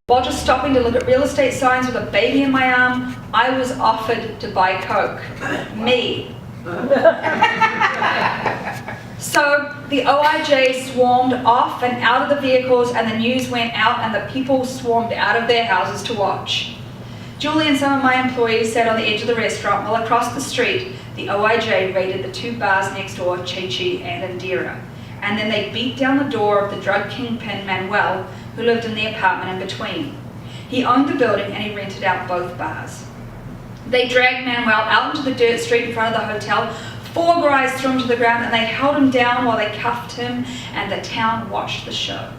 While just stopping to look at real estate signs with a baby in my arm, I was offered to buy Coke. Me. So the OIJ swarmed off and out of the vehicles, and the news went out, and the people swarmed out of their houses to watch. Julie and some of my employees sat on the edge of the restaurant while across the street, the OIJ raided the two bars next door, Chi-Chi and Indira. And then they beat down the door of the drug kingpin Manuel, who lived in the apartment in between. He owned the building and he rented out both bars. They dragged Manuel out into the dirt street in front of the hotel. 4 guys threw him to the ground and they held him down while they cuffed him, and the town watched the show.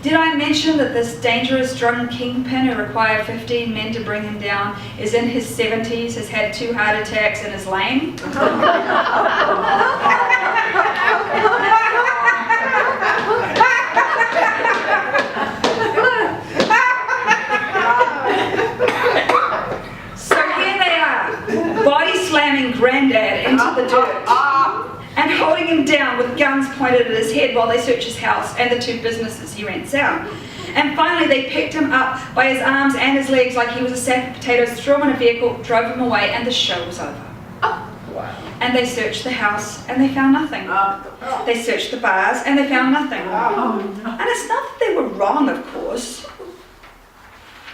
Did I mention that this dangerous drug kingpin who required 15 men to bring him down is in his 70s, has had 2 heart attacks, and is lame? Body slamming Granddad into the dirt and holding him down with guns pointed at his head while they search his house and the 2 businesses he rents out. And finally they picked him up by his arms and his legs like he was a sack of potatoes, threw him in a vehicle, drove him away, and the show was over. And they searched the house and they found nothing. They searched the bars and they found nothing. And it's not that they were wrong, of course.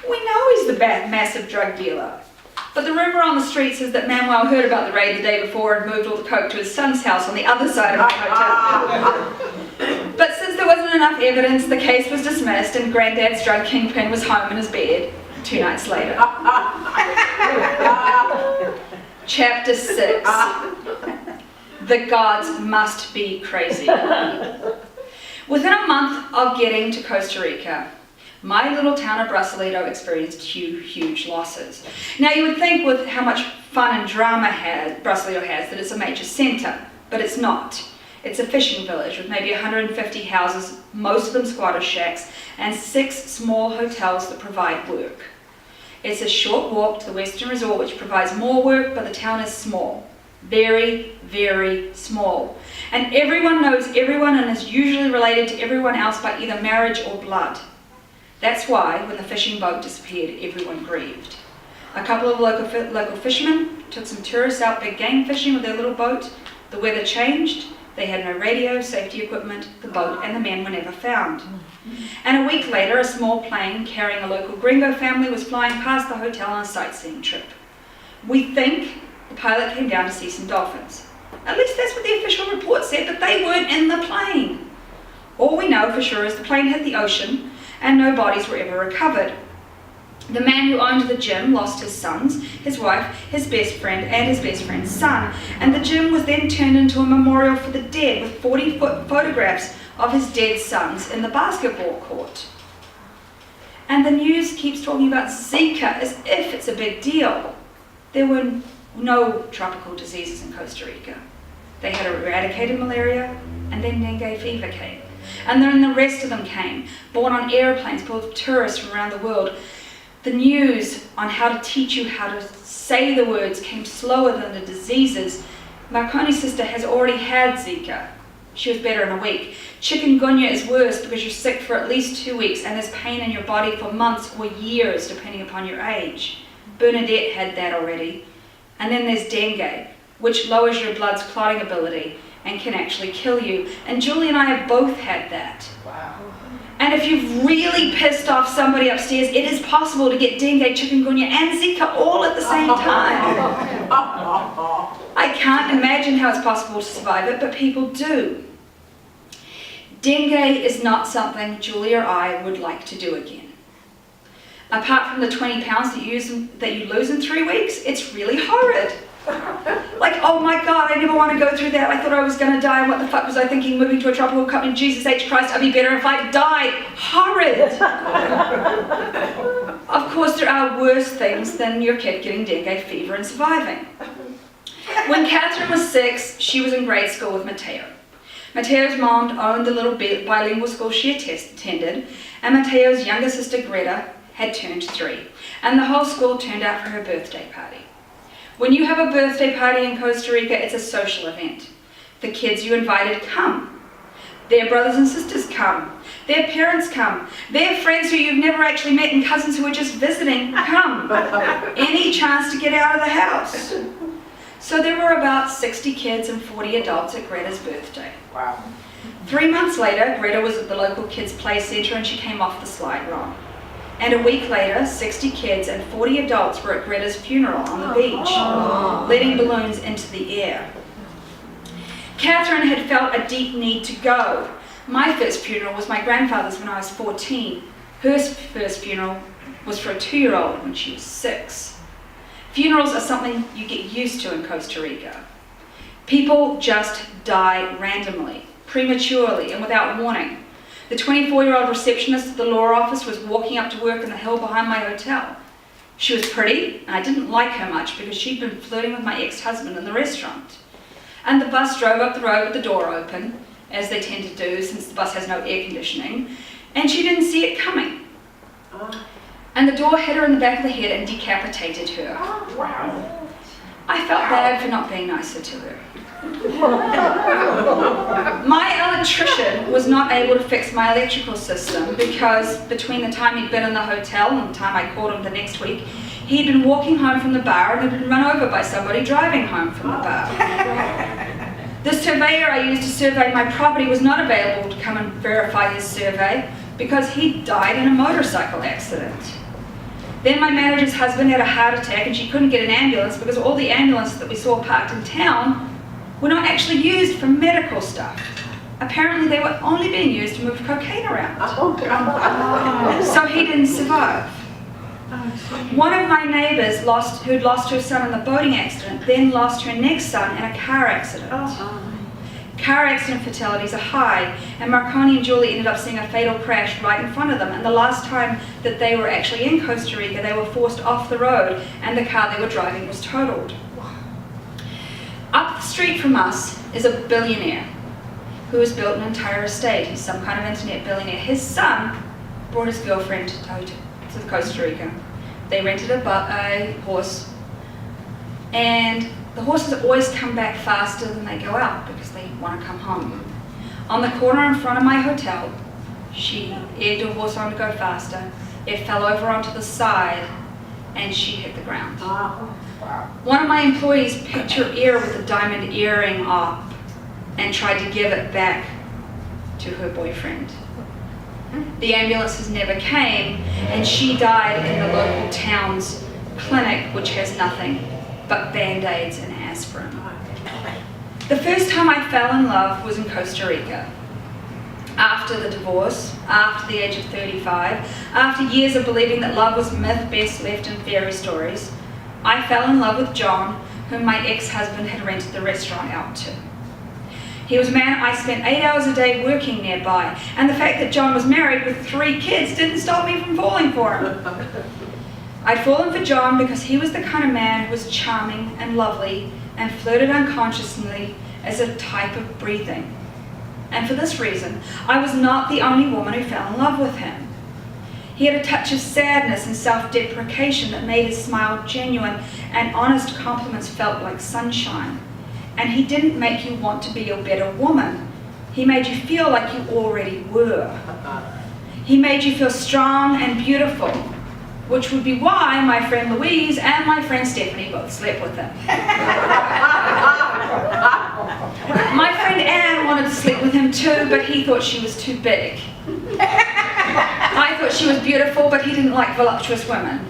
We know he's the massive drug dealer. But the rumor on the streets is that Manuel heard about the raid the day before and moved all the coke to his son's house on the other side of the hotel. But since there wasn't enough evidence, the case was dismissed and Granddad's drug kingpin was home in his bed 2 nights later. Chapter 6. The gods must be crazy. Within a month of getting to Costa Rica, my little town of Brasilito experienced huge losses. Now you would think with how much fun and drama Brasilito has that it's a major centre, but it's not. It's a fishing village with maybe 150 houses, most of them squatter shacks, and 6 small hotels that provide work. It's a short walk to the Western Resort, which provides more work, but the town is small. Very, very small. And everyone knows everyone and is usually related to everyone else by either marriage or blood. That's why, when the fishing boat disappeared, everyone grieved. A couple of local fishermen took some tourists out big game fishing with their little boat. The weather changed. They had no radio, safety equipment. The boat and the men were never found. And a week later, a small plane carrying a local gringo family was flying past the hotel on a sightseeing trip. We think the pilot came down to see some dolphins. At least that's what the official report said, but they weren't in the plane. All we know for sure is the plane hit the ocean, and no bodies were ever recovered. The man who owned the gym lost his sons, his wife, his best friend, and his best friend's son, and the gym was then turned into a memorial for the dead with 40 photographs of his dead sons in the basketball court. And the news keeps talking about Zika as if it's a big deal. There were no tropical diseases in Costa Rica. They had eradicated malaria, and then dengue fever came. And then the rest of them came, born on airplanes full of tourists from around the world. The news on how to teach you how to say the words came slower than the diseases. Marconi's sister has already had Zika. She was better in a week. Chikungunya is worse because you're sick for at least 2 weeks and there's pain in your body for months or years depending upon your age. Bernadette had that already. And then there's dengue, which lowers your blood's clotting ability and can actually kill you. And Julie and I have both had that. Wow. And if you've really pissed off somebody upstairs, it is possible to get dengue, chikungunya, and Zika all at the same time. I can't imagine how it's possible to survive it, but people do. Dengue is not something Julie or I would like to do again. Apart from the 20 pounds that you lose in 3 weeks, it's really horrid. Like, oh my God, I never want to go through that. I thought I was going to die. What the fuck was I thinking? Moving to a tropical country, Jesus H. Christ, I'd be better if I died. Horrid. Of course, there are worse things than your kid getting dengue fever and surviving. When Catherine was 6, she was in grade school with Mateo. Mateo's mom owned the little bilingual school she attended, and Mateo's younger sister Greta had turned 3, and the whole school turned out for her birthday party. When you have a birthday party in Costa Rica, it's a social event. The kids you invited come. Their brothers and sisters come. Their parents come. Their friends who you've never actually met and cousins who are just visiting come. Any chance to get out of the house. So there were about 60 kids and 40 adults at Greta's birthday. Wow. 3 months later, Greta was at the local kids' play centre and she came off the slide wrong. And a week later, 60 kids and 40 adults were at Greta's funeral on the beach, letting balloons into the air. Catherine had felt a deep need to go. My first funeral was my grandfather's when I was 14. Her first funeral was for a 2-year-old when she was 6. Funerals are something you get used to in Costa Rica. People just die randomly, prematurely, and without warning. The 24-year-old receptionist at the law office was walking up to work in the hill behind my hotel. She was pretty, and I didn't like her much because she'd been flirting with my ex-husband in the restaurant. And the bus drove up the road with the door open, as they tend to do since the bus has no air conditioning, and she didn't see it coming. And the door hit her in the back of the head and decapitated her. Wow. I felt bad for not being nicer to her. My electrician was not able to fix my electrical system because between the time he'd been in the hotel and the time I called him the next week, he'd been walking home from the bar and had been run over by somebody driving home from the bar. The surveyor I used to survey my property was not available to come and verify his survey because he died in a motorcycle accident. Then my manager's husband had a heart attack and she couldn't get an ambulance because all the ambulances that we saw parked in town were not actually used for medical stuff. Apparently they were only being used to move cocaine around. So he didn't survive. One of my neighbours who'd lost her son in the boating accident then lost her next son in a car accident. Car accident fatalities are high, and Marconi and Julie ended up seeing a fatal crash right in front of them, and the last time that they were actually in Costa Rica, they were forced off the road and the car they were driving was totaled. Up the street from us is a billionaire who has built an entire estate. He's some kind of internet billionaire. His son brought his girlfriend to Costa Rica. They rented a horse, and the horses always come back faster than they go out because they want to come home. On the corner in front of my hotel, she egged her horse on to go faster. It fell over onto the side, and she hit the ground. One of my employees picked her ear with a diamond earring up and tried to give it back to her boyfriend. The ambulances never came, and she died in the local town's clinic, which has nothing but Band-Aids and aspirin. The first time I fell in love was in Costa Rica. After the divorce, after the age of 35, after years of believing that love was myth best left in fairy stories, I fell in love with John, whom my ex-husband had rented the restaurant out to. He was a man I spent 8 hours a day working nearby, and the fact that John was married with 3 kids didn't stop me from falling for him. I'd fallen for John because he was the kind of man who was charming and lovely and flirted unconsciously as a type of breathing. And for this reason, I was not the only woman who fell in love with him. He had a touch of sadness and self-deprecation that made his smile genuine, and honest compliments felt like sunshine. And he didn't make you want to be a better woman. He made you feel like you already were. He made you feel strong and beautiful, which would be why my friend Louise and my friend Stephanie both slept with him. My friend Anne wanted to sleep with him too, but he thought she was too big. I thought she was beautiful, but he didn't like voluptuous women.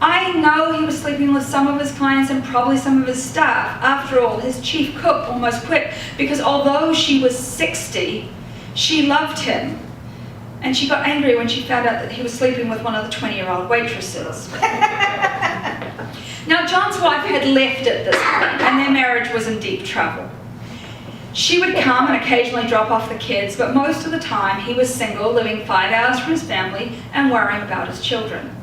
I know he was sleeping with some of his clients and probably some of his staff. After all, his chief cook almost quit because although she was 60, she loved him. And she got angry when she found out that he was sleeping with one of the 20-year-old waitresses. Now, John's wife had left at this point, and their marriage was in deep trouble. She would come and occasionally drop off the kids, but most of the time he was single, living 5 hours from his family and worrying about his children.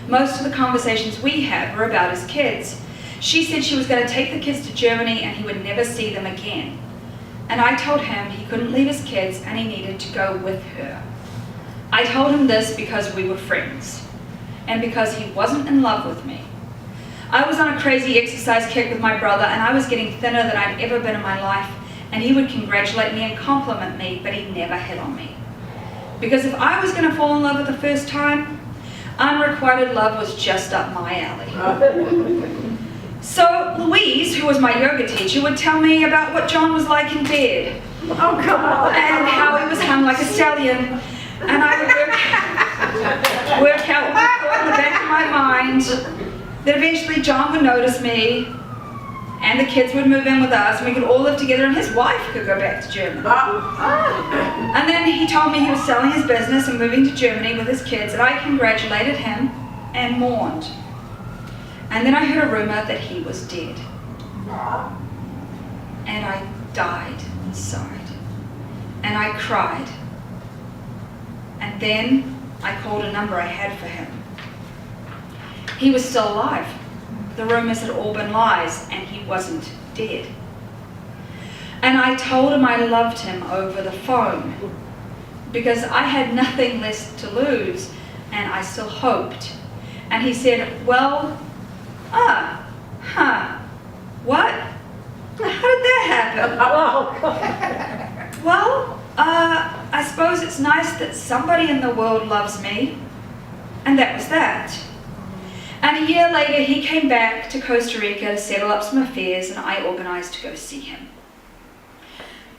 Most of the conversations we had were about his kids. She said she was going to take the kids to Germany and he would never see them again. And I told him he couldn't leave his kids and he needed to go with her. I told him this because we were friends and because he wasn't in love with me. I was on a crazy exercise kick with my brother and I was getting thinner than I'd ever been in my life, and he would congratulate me and compliment me, but he never hit on me. Because if I was going to fall in love at the first time, unrequited love was just up my alley. So Louise, who was my yoga teacher, would tell me about what John was like in bed. Oh, God. And how he was hung like a stallion. And I would work out in the back of my mind that eventually John would notice me, and the kids would move in with us, and we could all live together, and his wife could go back to Germany. And then he told me he was selling his business and moving to Germany with his kids, and I congratulated him and mourned. And then I heard a rumor that he was dead. And I died inside. And I cried. And then I called a number I had for him. He was still alive. The rumors had all been lies, and he wasn't dead. And I told him I loved him over the phone because I had nothing less to lose, and I still hoped. And he said, well, what? How did that happen? Well, I suppose it's nice that somebody in the world loves me. And that was that. And a year later, he came back to Costa Rica to settle up some affairs, and I organized to go see him.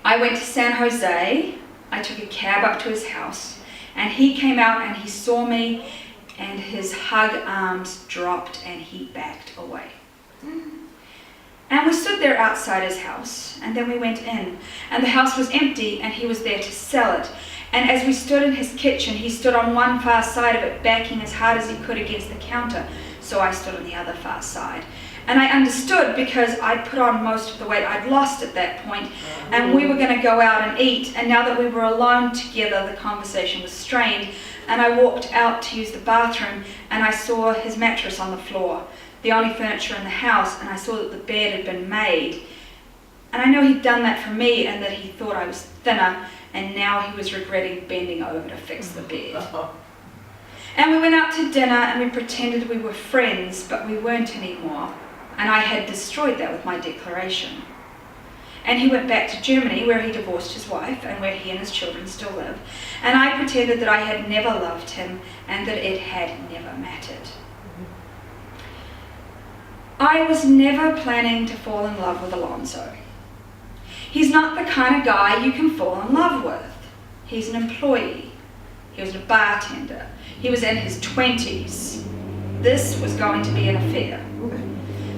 I went to San Jose. I took a cab up to his house, and he came out and he saw me, and his hug arms dropped and he backed away. And we stood there outside his house, and then we went in, and the house was empty, and he was there to sell it. And as we stood in his kitchen, he stood on one far side of it, backing as hard as he could against the counter, so I stood on the other far side. And I understood because I'd put on most of the weight I'd lost at that point, and we were going to go out and eat, and now that we were alone together, the conversation was strained, and I walked out to use the bathroom, and I saw his mattress on the floor, the only furniture in the house, and I saw that the bed had been made. And I know he'd done that for me, and that he thought I was thinner, and now he was regretting bending over to fix the bed. And we went out to dinner, and we pretended we were friends, but we weren't anymore. And I had destroyed that with my declaration. And he went back to Germany, where he divorced his wife, and where he and his children still live. And I pretended that I had never loved him, and that it had never mattered. I was never planning to fall in love with Alonso. He's not the kind of guy you can fall in love with. He's an employee. He was a bartender. He was in his 20s. This was going to be an affair.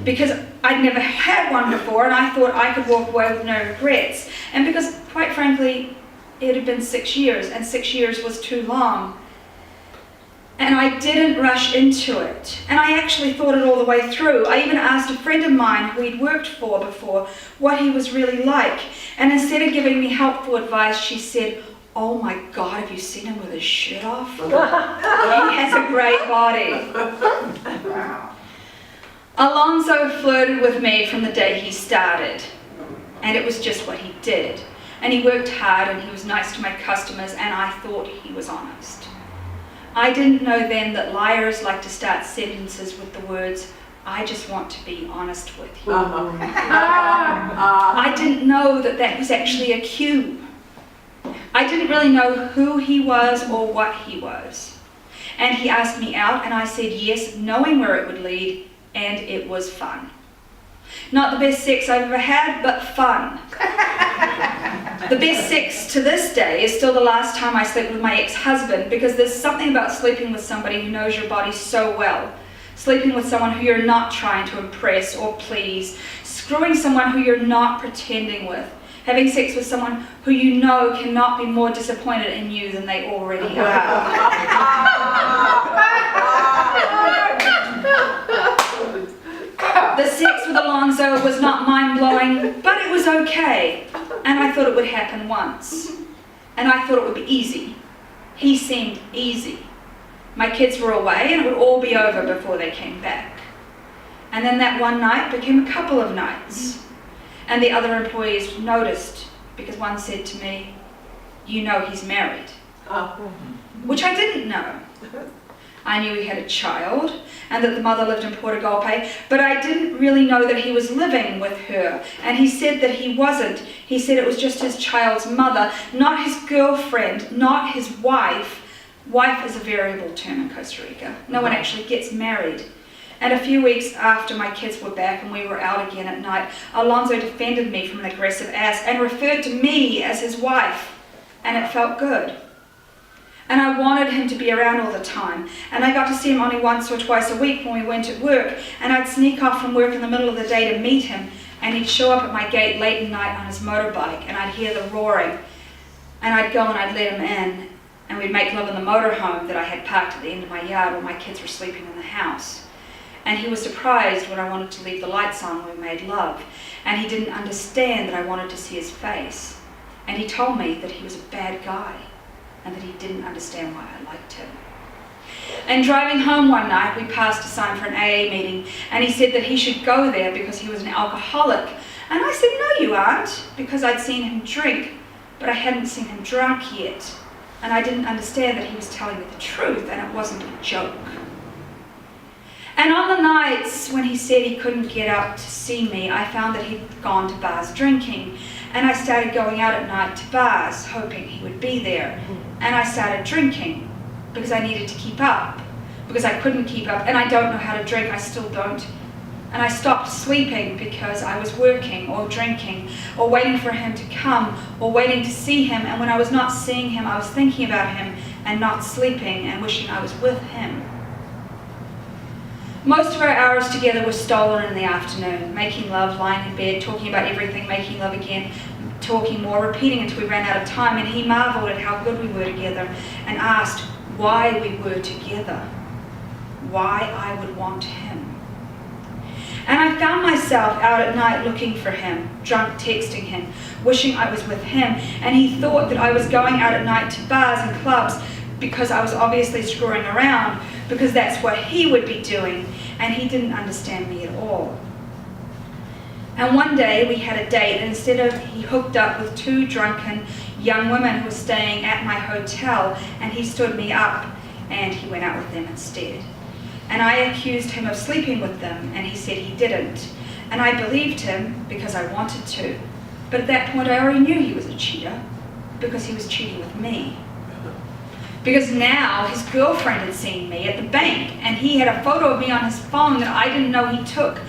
Because I'd never had one before, and I thought I could walk away with no regrets. And because, quite frankly, it had been 6 years, and 6 years was too long. And I didn't rush into it. And I actually thought it all the way through. I even asked a friend of mine who he'd worked for before what he was really like. And instead of giving me helpful advice, she said, oh my God, have you seen him with his shirt off? He has a great body. Alonso flirted with me from the day he started. And it was just what he did. And he worked hard, and he was nice to my customers, and I thought he was honest. I didn't know then that liars like to start sentences with the words, I just want to be honest with you. I didn't know that that was actually a cue. I didn't really know who he was or what he was. And he asked me out, and I said yes, knowing where it would lead, and it was fun. Not the best sex I've ever had, but fun. The best sex to this day is still the last time I slept with my ex-husband, because there's something about sleeping with somebody who knows your body so well. Sleeping with someone who you're not trying to impress or please. Screwing someone who you're not pretending with. Having sex with someone who you know cannot be more disappointed in you than they already are. The sex with Alonso was not mind-blowing, but it was okay. And I thought it would happen once. And I thought it would be easy. He seemed easy. My kids were away, and it would all be over before they came back. And then that one night became a couple of nights. And the other employees noticed, because one said to me, you know he's married. Which I didn't know. I knew he had a child and that the mother lived in Portugal, but I didn't really know that he was living with her. And he said that he wasn't. He said it was just his child's mother, not his girlfriend, not his wife. Wife is a variable term in Costa Rica. No one actually gets married. And a few weeks after my kids were back and we were out again at night, Alonso defended me from an aggressive ass and referred to me as his wife. And it felt good. And I wanted him to be around all the time. And I got to see him only once or twice a week when we went to work. And I'd sneak off from work in the middle of the day to meet him. And he'd show up at my gate late at night on his motorbike. And I'd hear the roaring. And I'd go and I'd let him in. And we'd make love in the motorhome that I had parked at the end of my yard while my kids were sleeping in the house. And he was surprised when I wanted to leave the lights on when we made love. And he didn't understand that I wanted to see his face. And he told me that he was a bad guy. And that he didn't understand why I liked him. And driving home one night, we passed a sign for an AA meeting, and he said that he should go there because he was an alcoholic. And I said, no, you aren't, because I'd seen him drink, but I hadn't seen him drunk yet. And I didn't understand that he was telling me the truth, and it wasn't a joke. And on the nights when he said he couldn't get up to see me, I found that he'd gone to bars drinking. And I started going out at night to bars, hoping he would be there. And I started drinking because I needed to keep up, because I couldn't keep up. And I don't know how to drink, I still don't. And I stopped sleeping because I was working or drinking or waiting for him to come or waiting to see him. And when I was not seeing him, I was thinking about him and not sleeping and wishing I was with him. Most of our hours together were stolen in the afternoon, making love, lying in bed, talking about everything, making love again, talking more, repeating until we ran out of time. And he marveled at how good we were together and asked why we were together, why I would want him. And I found myself out at night looking for him, drunk texting him, wishing I was with him. And he thought that I was going out at night to bars and clubs because I was obviously screwing around, because that's what he would be doing, and he didn't understand me at all. And one day we had a date, and he hooked up with two drunken young women who were staying at my hotel, and he stood me up, and he went out with them instead. And I accused him of sleeping with them, and he said he didn't. And I believed him because I wanted to. But at that point I already knew he was a cheater, because he was cheating with me. Because now his girlfriend had seen me at the bank, and he had a photo of me on his phone that I didn't know he took.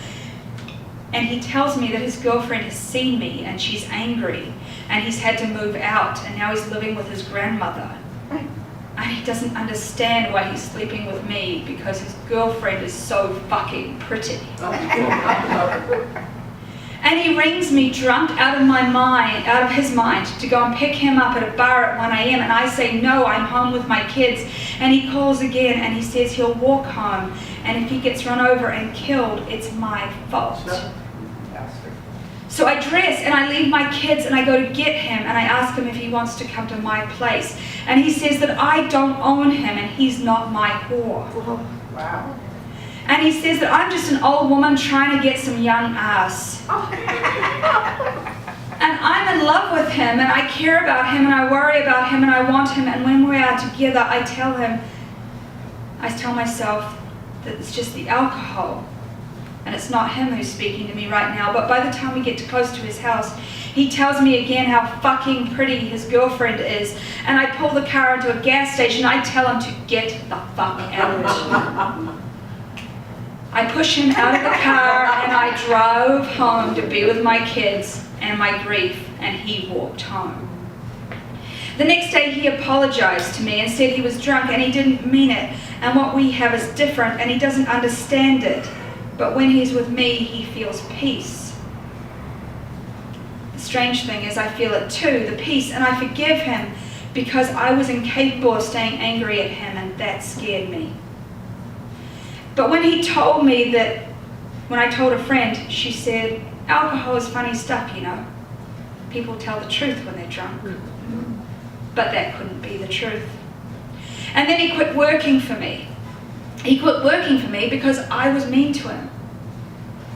And he tells me that his girlfriend has seen me and she's angry, and he's had to move out, and now he's living with his grandmother. And he doesn't understand why he's sleeping with me, because his girlfriend is so fucking pretty. And he rings me drunk out of his mind, to go and pick him up at a bar at 1 a.m. And I say, no, I'm home with my kids. And he calls again and he says he'll walk home. And if he gets run over and killed, it's my fault. So I dress and I leave my kids and I go to get him, and I ask him if he wants to come to my place. And he says that I don't own him and he's not my whore. Wow. And he says that I'm just an old woman trying to get some young ass. And I'm in love with him, and I care about him, and I worry about him, and I want him. And when we are together, I tell myself that it's just the alcohol. And it's not him who's speaking to me right now. But by the time we get too close to his house, he tells me again how fucking pretty his girlfriend is. And I pull the car into a gas station. I tell him to get the fuck out. I push him out of the car, and I drove home to be with my kids and my grief, and he walked home. The next day he apologized to me and said he was drunk and he didn't mean it, and what we have is different and he doesn't understand it. But when he's with me, he feels peace. The strange thing is I feel it too, the peace, and I forgive him because I was incapable of staying angry at him, and that scared me. But when he told me that, when I told a friend, she said, alcohol is funny stuff, you know. People tell the truth when they're drunk. But that couldn't be the truth. And then he quit working for me. He quit working for me because I was mean to him.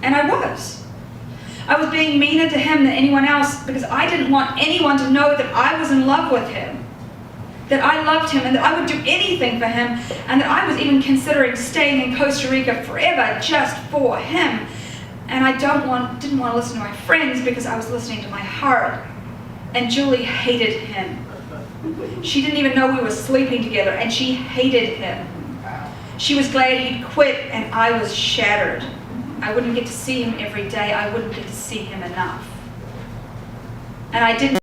And I was. I was being meaner to him than anyone else because I didn't want anyone to know that I was in love with him. that I loved him and that I would do anything for him, and that I was even considering staying in Costa Rica forever just for him. And I didn't want to listen to my friends because I was listening to my heart. And Julie hated him. She didn't even know we were sleeping together, and she hated him. She was glad he'd quit, and I was shattered. I wouldn't get to see him every day. I wouldn't get to see him enough. And I didn't